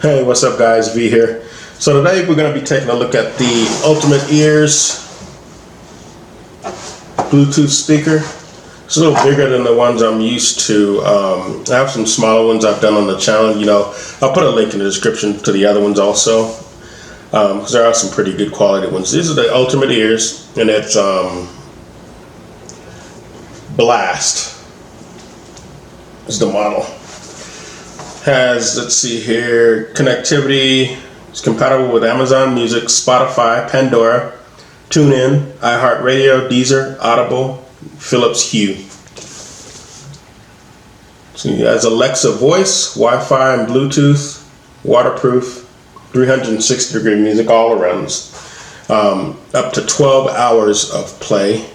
Hey, what's up guys, V here. So today we're going to be taking a look at the Ultimate Ears Bluetooth speaker. It's a little bigger than the ones I'm used to. I have some smaller ones I've done on the channel. I'll put a link in the description to the other ones also, because there are some pretty good quality ones. These are the Ultimate Ears, and it's Blast is the model. Has, let's see here, connectivity. It's compatible with Amazon Music, Spotify, Pandora, TuneIn, iHeartRadio, Deezer, Audible, Philips Hue. So it has Alexa voice, Wi-Fi, and Bluetooth, waterproof, 360-degree music all around us. Up to 12 hours of play.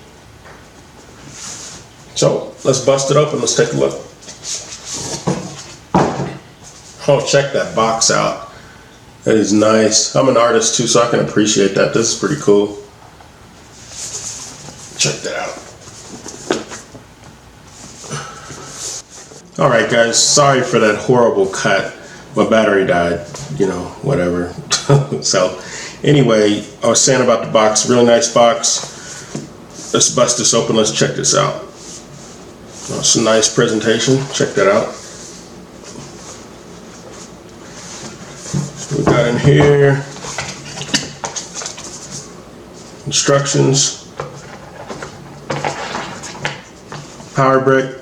So let's bust it open. Let's take a look. Oh, check that box out. That is nice. I'm an artist too, so I can appreciate that. This is pretty cool. Check that out. Alright guys, sorry for that horrible cut. My battery died, whatever. So, anyway, I was saying about the box, really nice box. Let's bust this open, let's check this out. It's a nice presentation, check that out. We got in here instructions, power brick,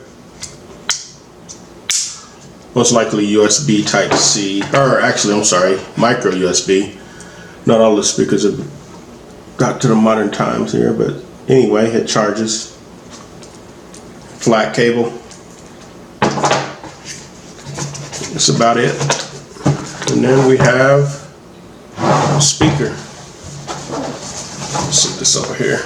most likely USB type C, or actually I'm sorry, micro USB. Not all the speakers have got to the modern times here, but anyway, it charges. Flat cable. That's about it. And then we have a speaker. Let's set this over here.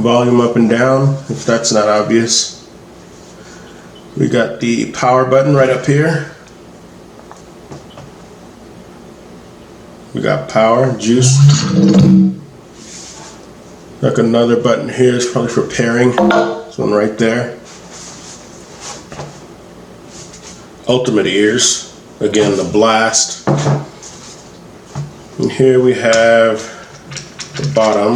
Volume up and down, if that's not obvious. We got the power button right up here. We got power, juice. Like another button here is probably for pairing. This one right there. Ultimate Ears, again the Blast. And here we have the bottom,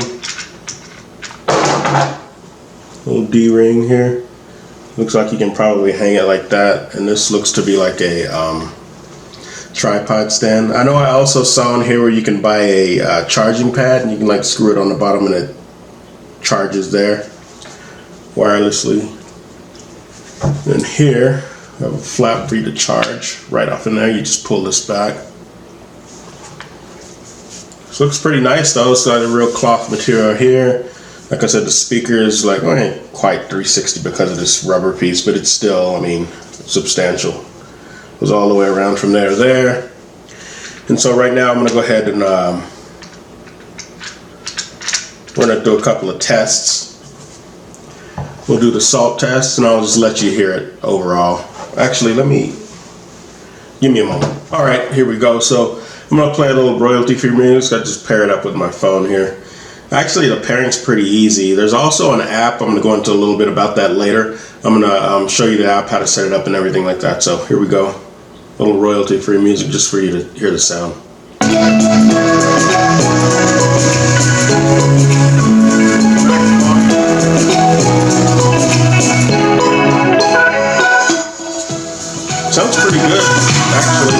little D-ring here. Looks like you can probably hang it like that, and this looks to be like a tripod stand. I know I also saw in here where you can buy a charging pad, and you can like screw it on the bottom and it charges there wirelessly. And here we have a flap for you to charge right off in there. You just pull this back. This looks pretty nice though. It's got a real cloth material here. Like I said, the speaker is like, well, ain't quite 360 because of this rubber piece, but it's still, substantial. It goes all the way around from there to there. And so right now I'm going to go ahead and we're going to do a couple of tests. We'll do the salt test, and I'll just let you hear it overall. Actually, give me a moment. All right, here we go. So I'm going to play a little royalty-free music. I just pair it up with my phone here. Actually, the pairing's pretty easy. There's also an app. I'm going to go into a little bit about that later. I'm going to show you the app, how to set it up and everything like that. So here we go. A little royalty-free music just for you to hear the sound. Sounds pretty good, actually.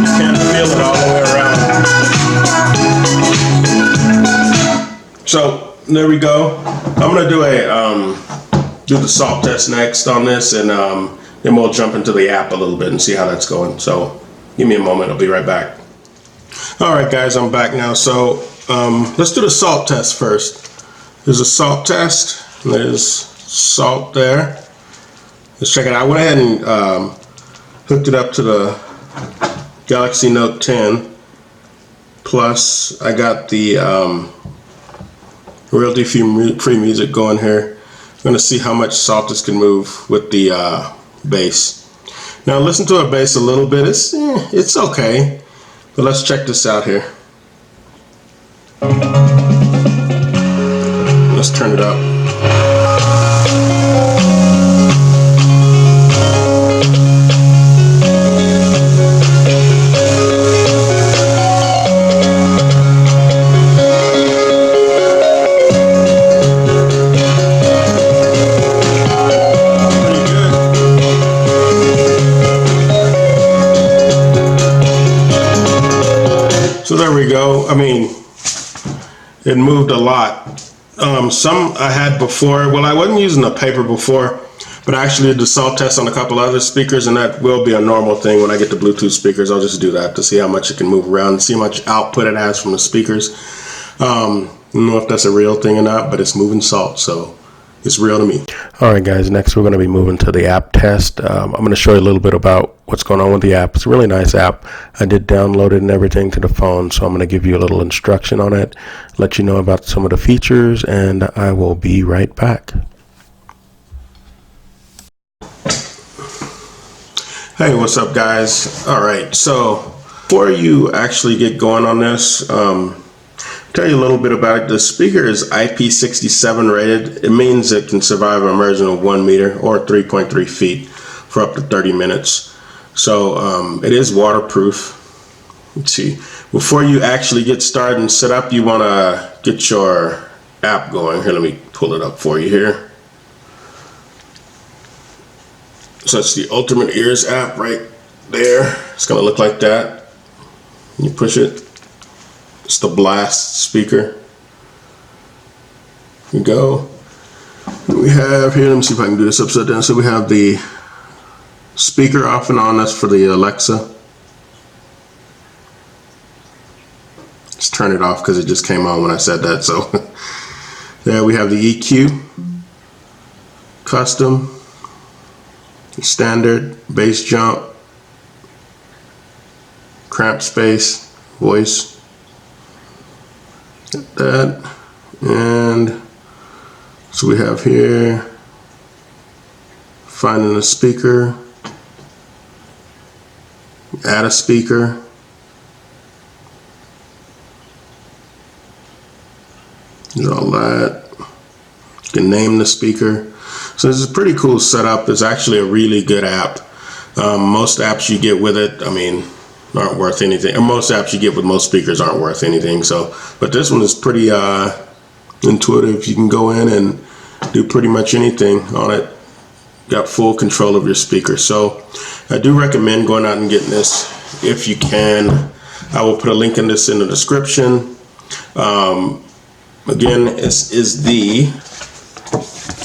You can feel it all the way around. So there we go. I'm gonna do do the salt test next on this, and then we'll jump into the app a little bit and see how that's going. So give me a moment. I'll be right back. All right, guys, I'm back now. So let's do the salt test first. There's a salt test. There's salt there. Let's check it out. I went ahead and hooked it up to the Galaxy Note 10 Plus. I got the royalty-free music going here. I'm going to see how much salt this can move with the bass. Now listen to our bass a little bit. It's okay, but let's check this out here. Let's turn it up. we go. I mean, it moved a lot. Some I had before. Well, I wasn't using the paper before, but I actually did the salt test on a couple other speakers, and that will be a normal thing when I get the Bluetooth speakers. I'll just do that to see how much it can move around and see how much output it has from the speakers. I don't know if that's a real thing or not, but it's moving salt, so it's real to me. All right, guys, next we're going to be moving to the app test. I'm going to show you a little bit about what's going on with the app. It's a really nice app. I did download it and everything to the phone, so I'm going to give you a little instruction on it, let you know about some of the features, and I will be right back. Hey, what's up, guys? All right, so before you actually get going on this, tell you a little bit about it. The speaker is IP67 rated. It means it can survive an immersion of 1 meter or 3.3 feet for up to 30 minutes. So it is waterproof. Let's see. Before you actually get started and set up, you want to get your app going. Here, let me pull it up for you here. So it's the Ultimate Ears app right there. It's going to look like that. You push it. It's the Blast speaker. Here we go. We have here, let me see if I can do this upside down. So we have the speaker off and on. That's for the Alexa. Let's turn it off because it just came on when I said that. So there we have the EQ, custom, standard, bass jump, cramp space, voice. That, and so we have here finding a speaker, add a speaker, and all that. You can name the speaker. So this is a pretty cool setup. It's actually a really good app. Most apps you get with it, I mean, aren't worth anything. Or most apps you get with most speakers aren't worth anything. So, but this one is pretty intuitive. You can go in and do pretty much anything on it. Got full control of your speaker. So I do recommend going out and getting this if you can. I will put a link in this in the description. Again, this is the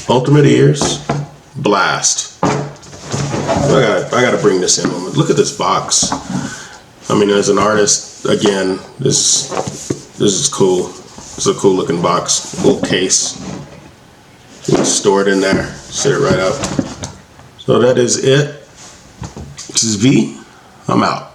Ultimate Ears Blast. I gotta bring this in. Look at this box. I mean, as an artist, again, this is cool. It's a cool looking box, little case. You can store it in there, set it right up. So that is it. This is V. I'm out.